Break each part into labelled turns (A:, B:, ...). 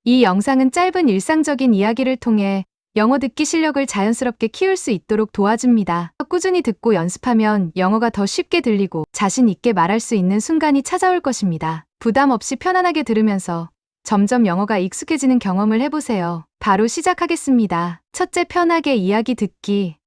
A: 이 영상은 짧은 일상적인 이야기를 통해 영어 듣기 실력을 자연스럽게 키울 수 있도록 도와줍니다. 꾸준히 듣고 연습하면 영어가 더 쉽게 들리고 자신 있게 말할 수 있는 순간이 찾아올 것입니다. 부담 없이 편안하게 들으면서 점점 영어가 익숙해지는 경험을 해보세요. 바로 시작하겠습니다. 첫째, 편하게 이야기 듣기.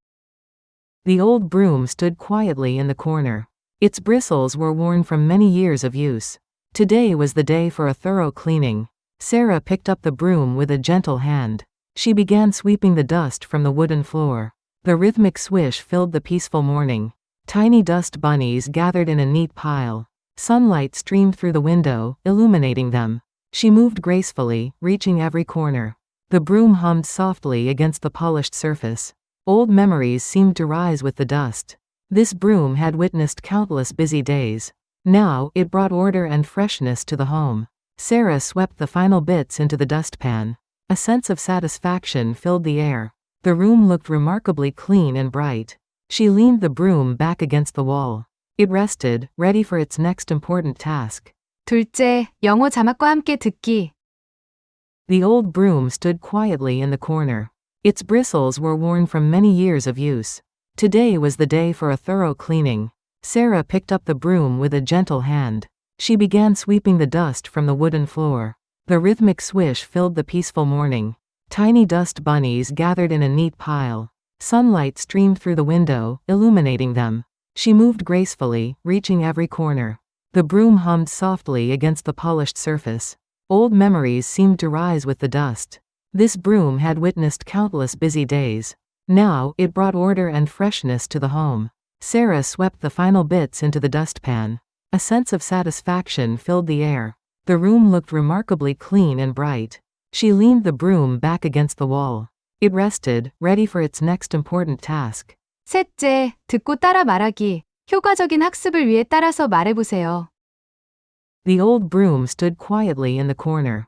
B: The old broom stood quietly in the corner. Its bristles were worn from many years of use. Today was the day for a thorough cleaning. Sarah picked up the broom with a gentle hand. She began sweeping the dust from the wooden floor. The rhythmic swish filled the peaceful morning. Tiny dust bunnies gathered in a neat pile. Sunlight streamed through the window, illuminating them. She moved gracefully, reaching every corner. The broom hummed softly against the polished surface. Old memories seemed to rise with the dust. This broom had witnessed countless busy days. Now, it brought order and freshness to the home. Sarah swept the final bits into the dustpan. A sense of satisfaction filled the air. The room looked remarkably clean and bright. She leaned the broom back against the wall. It rested, ready for its next important task.
A: 둘째, 영어 자막과 함께 듣기.
B: The old broom stood quietly in the corner. Its bristles were worn from many years of use. Today was the day for a thorough cleaning. Sarah picked up the broom with a gentle hand. She began sweeping the dust from the wooden floor. The rhythmic swish filled the peaceful morning. Tiny dust bunnies gathered in a neat pile. Sunlight streamed through the window, illuminating them. She moved gracefully, reaching every corner. The broom hummed softly against the polished surface. Old memories seemed to rise with the dust. This broom had witnessed countless busy days. Now, it brought order and freshness to the home. Sarah swept the final bits into the dustpan. A sense of satisfaction filled the air. The room looked remarkably clean and bright. She leaned the broom back against the wall. It rested, ready for its next important task.
A: 셋째, 듣고 따라 말하기. 효과적인 학습을 위해 따라서 말해보세요.
B: The old broom stood quietly in the corner.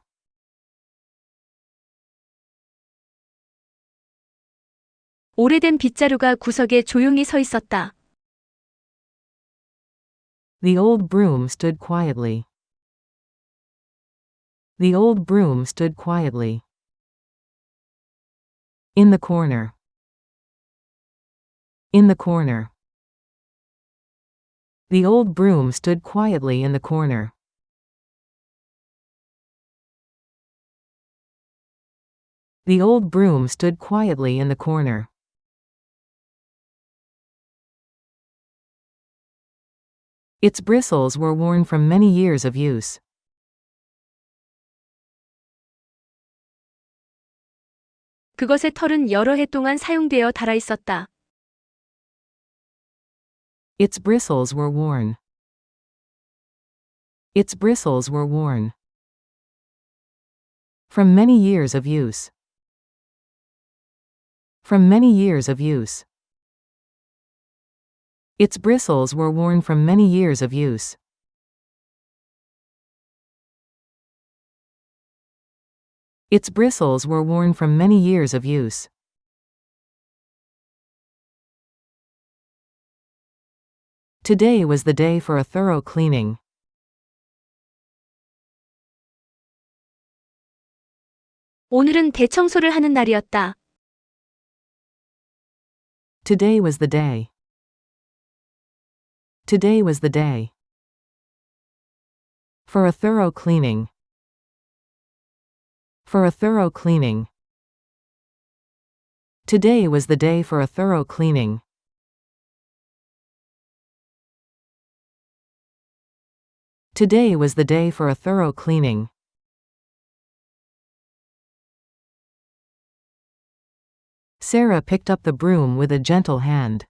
C: 오래된 빗자루가 구석에 조용히 서 있었다.
B: The old broom stood quietly. The old broom stood quietly. In the corner. In the corner. The old broom stood quietly in the corner. The old broom stood quietly in the corner. Its bristles were worn from many years of use.
C: 그것의 털은 여러 해 동안 사용되어 닳아 있었다.
B: Its bristles were worn. Its bristles were worn. From many years of use. From many years of use. Its bristles were worn from many years of use. Its bristles were worn from many years of use. Today was the day for a thorough cleaning.
C: 오늘은 대청소를 하는 날이었다.
B: Today was the day. Today was the day. For a thorough cleaning. For a thorough cleaning. Today was the day for a thorough cleaning. Today was the day for a thorough cleaning. Sarah picked up the broom with a gentle hand.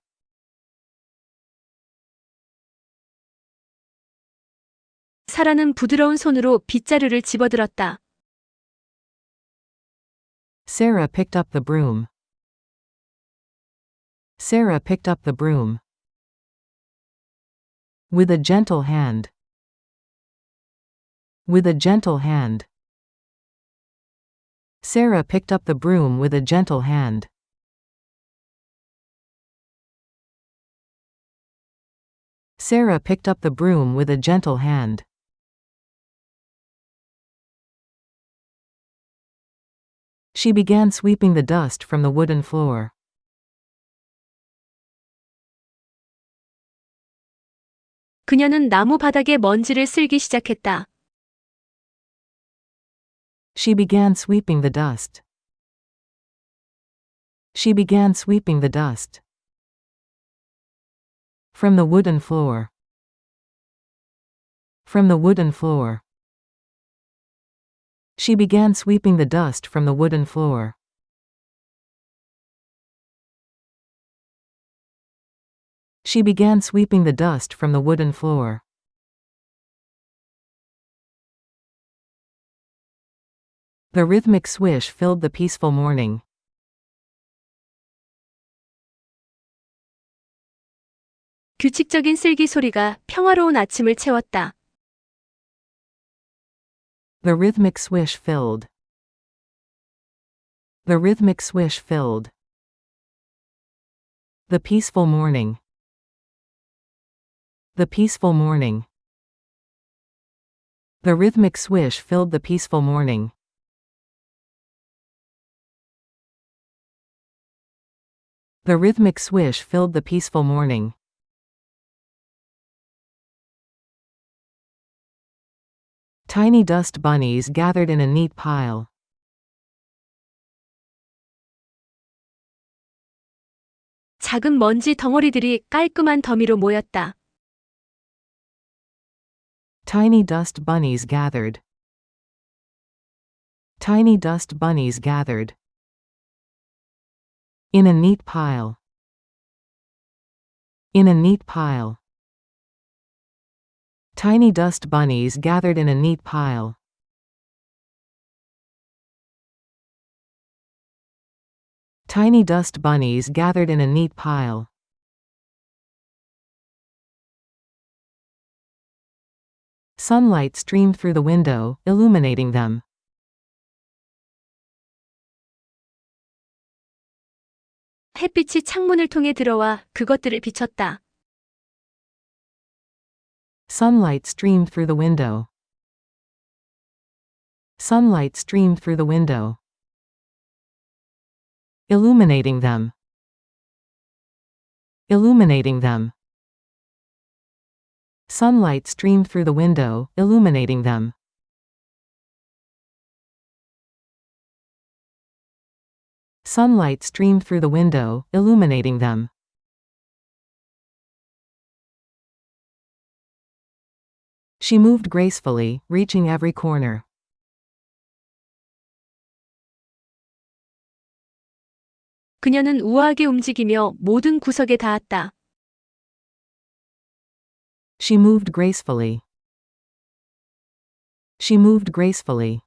C: 사라는 부드러운 손으로 빗자루를 집어들었다.
B: Sarah picked up the broom. Sarah picked up the broom. With a gentle hand. With a gentle hand. Sarah picked up the broom with a gentle hand. Sarah picked up the broom with a gentle hand. She began sweeping the dust from the wooden floor.
C: 그녀는 나무 바닥에 먼지를 쓸기 시작했다.
B: She began sweeping the dust. She began sweeping the dust. From the wooden floor. From the wooden floor. She began sweeping the dust from the wooden floor. She began sweeping the dust from the wooden floor. The rhythmic swish filled the peaceful morning.
C: 규칙적인 쓸기 소리가 평화로운 아침을 채웠다.
B: The rhythmic swish filled. The rhythmic swish filled. The peaceful morning. The peaceful morning. The rhythmic swish filled the peaceful morning. The rhythmic swish filled the peaceful morning. Tiny dust bunnies gathered in a neat pile.
C: 작은 먼지 덩어리들이 깔끔한 더미로 모였다.
B: Tiny dust bunnies gathered. Tiny dust bunnies gathered. In a neat pile. In a neat pile. Tiny dust bunnies gathered in a neat pile. Tiny dust bunnies gathered in a neat pile. Sunlight streamed through the window, illuminating them.
C: 햇빛이 창문을 통해 들어와 그것들을 비췄다.
B: Sunlight streamed through the window. Sunlight streamed through the window. Illuminating them. Illuminating them. Sunlight streamed through the window, illuminating them. Sunlight streamed through the window, illuminating them. She moved gracefully, reaching every corner.
C: 그녀는 우아하게 움직이며 모든 구석에 닿았다.
B: She moved gracefully. She moved gracefully.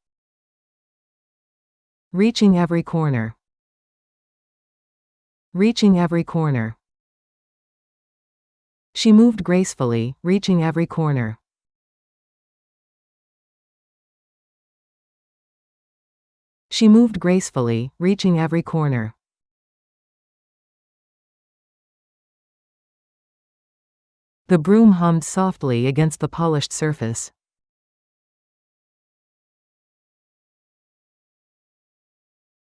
B: Reaching every corner. Reaching every corner. She moved gracefully, reaching every corner. She moved gracefully, reaching every corner. The broom hummed softly against the polished surface.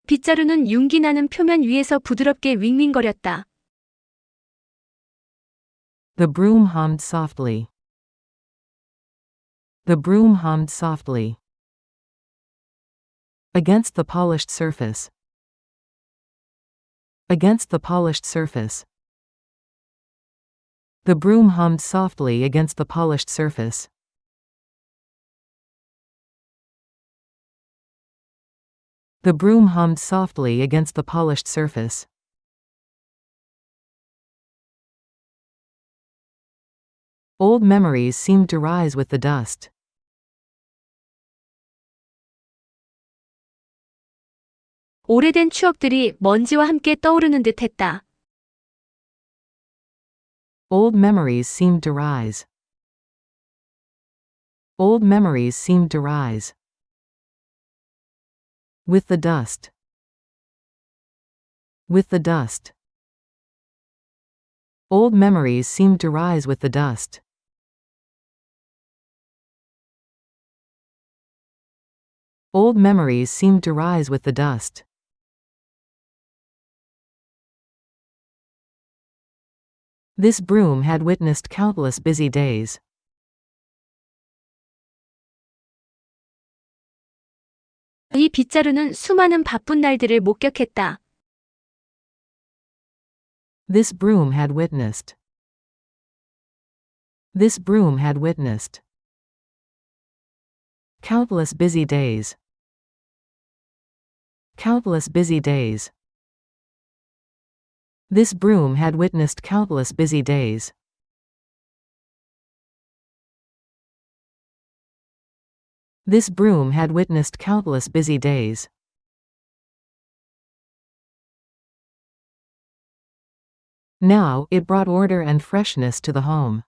C: 빗자루는 윤기 나는 표면 위에서 부드럽게 윙윙거렸다.
B: The broom hummed softly. The broom hummed softly. Against the polished surface. Against the polished surface. The broom hummed softly against the polished surface. The broom hummed softly against the polished surface. Old memories seemed to rise with the dust.
C: 오래된 추억들이 먼지와 함께 떠오르는 듯 했다.
B: Old memories seemed to rise. Old memories seemed to rise. With the dust. With the dust. Old memories seemed to rise with the dust. Old memories seemed to rise with the dust. This broom had witnessed countless busy days.
C: 이 빗자루는 수많은 바쁜 날들을 목격했다.
B: This broom had witnessed. This broom had witnessed countless busy days. Countless busy days. This broom had witnessed countless busy days. This broom had witnessed countless busy days. Now, it brought order and freshness to the home.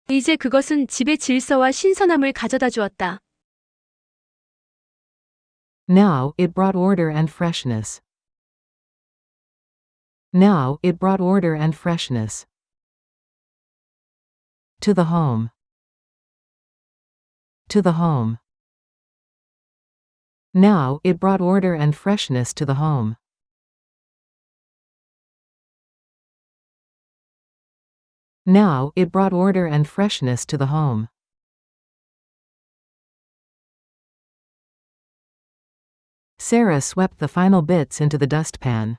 C: 이제 그것은 집의 질서와 신선함을 가져다 주었다.
B: Now, it brought order and freshness. Now, it brought order and freshness to the home. To the home. Now, it brought order and freshness to the home. Now, it brought order and freshness to the home. Sarah swept the final bits into the dustpan.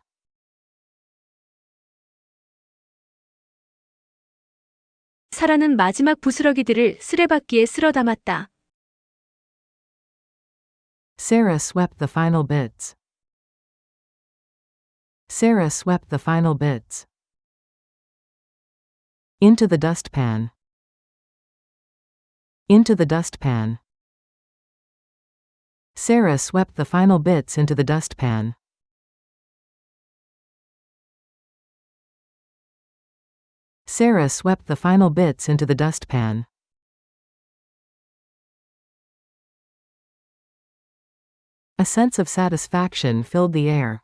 C: 사라는 마지막 부스러기들을 쓰레받기에 쓸어 담았다.
B: Sarah swept the final bits. Sarah swept the final bits into the dustpan. Into the dustpan. Sarah swept the final bits into the dustpan. Sarah swept the final bits into the dustpan. A sense of satisfaction filled the air.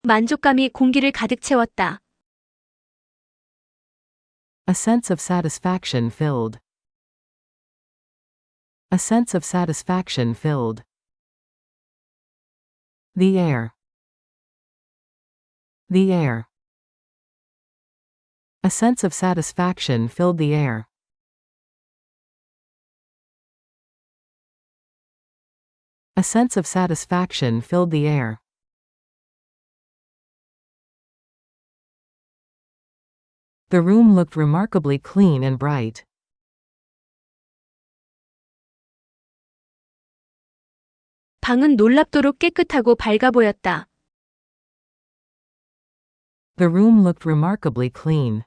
C: 만족감이 공기를 가득 채웠다.
B: A sense of satisfaction filled. A sense of satisfaction filled the air. The air. A sense of satisfaction filled the air. A sense of satisfaction filled the air. The room looked remarkably clean and bright.
C: 방은 놀랍도록 깨끗하고 밝아 보였다.
B: The room looked remarkably clean.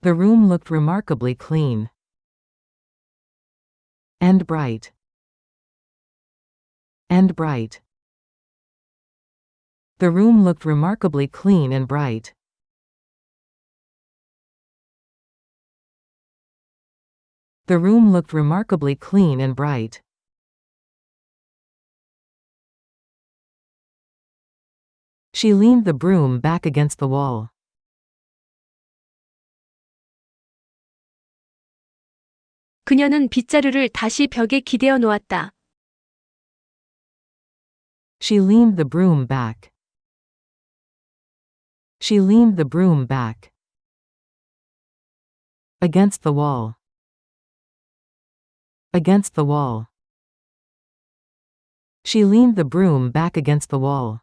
B: The room looked remarkably clean and bright. And bright. The room looked remarkably clean and bright. The room looked remarkably clean and bright. She leaned the broom back against the wall.
C: 그녀는 빗자루를 다시 벽에 기대어 놓았다.
B: She leaned the broom back. She leaned the broom back against the wall. Against the wall. She leaned the broom back against the wall.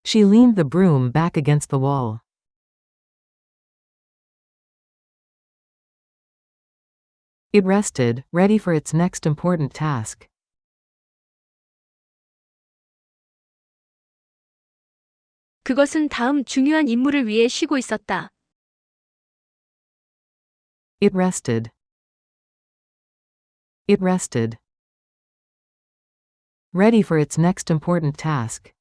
B: She leaned the broom back against the wall. It rested, ready for its next important task.
C: 그것은 다음 중요한 임무를 위해 쉬고 있었다.
B: It rested. It rested. Ready for its next important task.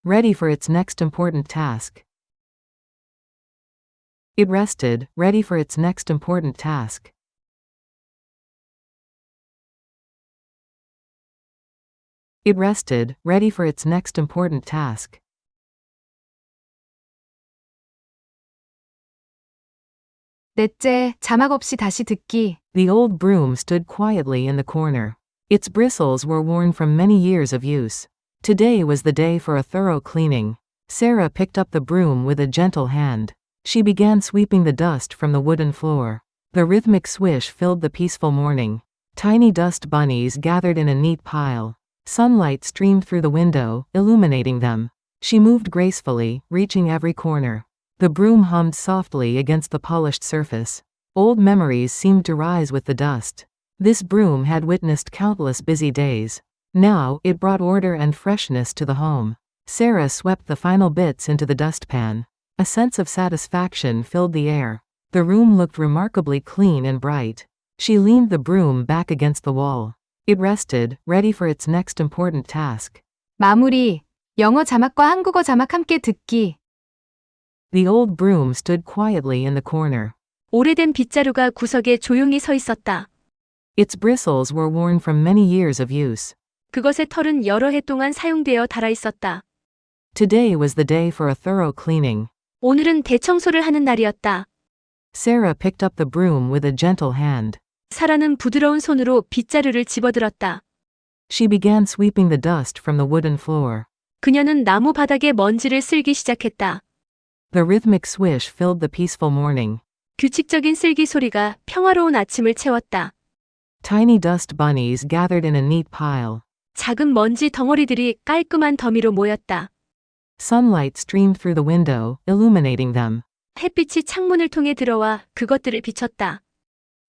B: Ready for its next important task. It rested, ready for its next important task. It rested, ready for its next important task.
A: 넷째, 자막 없이 다시 듣기.
B: The old broom stood quietly in the corner. Its bristles were worn from many years of use. Today was the day for a thorough cleaning. Sarah picked up the broom with a gentle hand. She began sweeping the dust from the wooden floor. The rhythmic swish filled the peaceful morning. Tiny dust bunnies gathered in a neat pile. Sunlight streamed through the window, illuminating them. She moved gracefully, reaching every corner. The broom hummed softly against the polished surface. Old memories seemed to rise with the dust. This broom had witnessed countless busy days. Now, it brought order and freshness to the home. Sarah swept the final bits into the dustpan. A sense of satisfaction filled the air. The room looked remarkably clean and bright. She leaned the broom back against the wall. It rested, ready for its next important task.
A: 마무리. 영어 자막과 한국어 자막 함께 듣기.
B: The old broom stood quietly in the corner.
C: 오래된 빗자루가 구석에 조용히 서 있었다.
B: Its bristles were worn from many years of use.
C: 그것의 털은 여러 해 동안 사용되어 닳아 있었다.
B: Today was the day for a thorough cleaning.
C: 오늘은 대청소를 하는 날이었다.
B: Sarah picked up the broom with a gentle hand.
C: 사라는 부드러운 손으로 빗자루를 집어들었다.
B: She began sweeping the dust from the wooden floor.
C: 그녀는 나무 바닥에 먼지를 쓸기 시작했다.
B: The rhythmic swish filled the peaceful morning.
C: 규칙적인 쓸기 소리가 평화로운 아침을 채웠다.
B: Tiny dust bunnies gathered in a neat pile.
C: 작은 먼지 덩어리들이 깔끔한 더미로 모였다.
B: Sunlight streamed through the window, illuminating them.
C: 햇빛이 창문을 통해 들어와 그것들을 비췄다.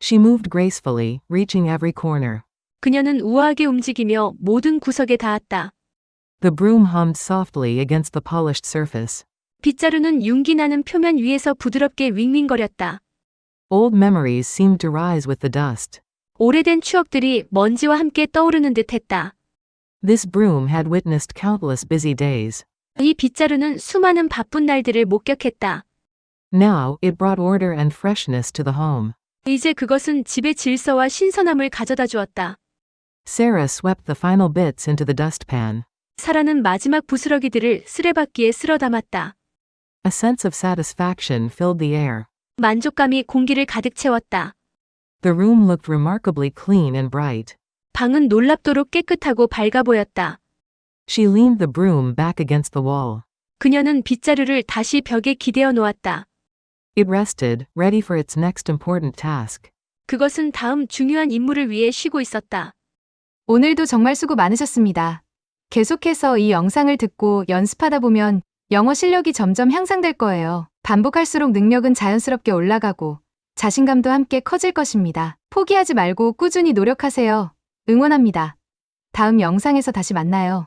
B: She moved gracefully, reaching every corner.
C: 그녀는 우아하게 움직이며 모든 구석에 닿았다.
B: The broom hummed softly against the polished surface.
C: 빗자루는 윤기 나는 표면 위에서 부드럽게 윙윙거렸다.
B: Old memories seemed to rise with the dust.
C: 오래된 추억들이 먼지와 함께 떠오르는 듯했다.
B: This broom had witnessed countless busy days.
C: 이 빗자루는 수많은 바쁜 날들을 목격했다.
B: Now, it brought order and freshness to the home.
C: 이제 그것은 집의 질서와 신선함을 가져다 주었다.
B: Sarah swept the final bits into the dustpan.
C: 사라는 마지막 부스러기들을 쓰레받기에 쓸어 담았다.
B: A sense of satisfaction filled the air.
C: 만족감이 공기를 가득 채웠다.
B: The room looked remarkably clean and bright.
C: 방은 놀랍도록 깨끗하고 밝아 보였다.
B: She leaned the broom back against the wall.
C: 그녀는 빗자루를 다시 벽에 기대어 놓았다.
B: It rested, ready for its next important task.
C: 그것은 다음 중요한 임무를 위해 쉬고 있었다.
A: 오늘도 정말 수고 많으셨습니다. 계속해서 이 영상을 듣고 연습하다 보면 영어 실력이 점점 향상될 거예요. 반복할수록 능력은 자연스럽게 올라가고 자신감도 함께 커질 것입니다. 포기하지 말고 꾸준히 노력하세요. 응원합니다. 다음 영상에서 다시 만나요.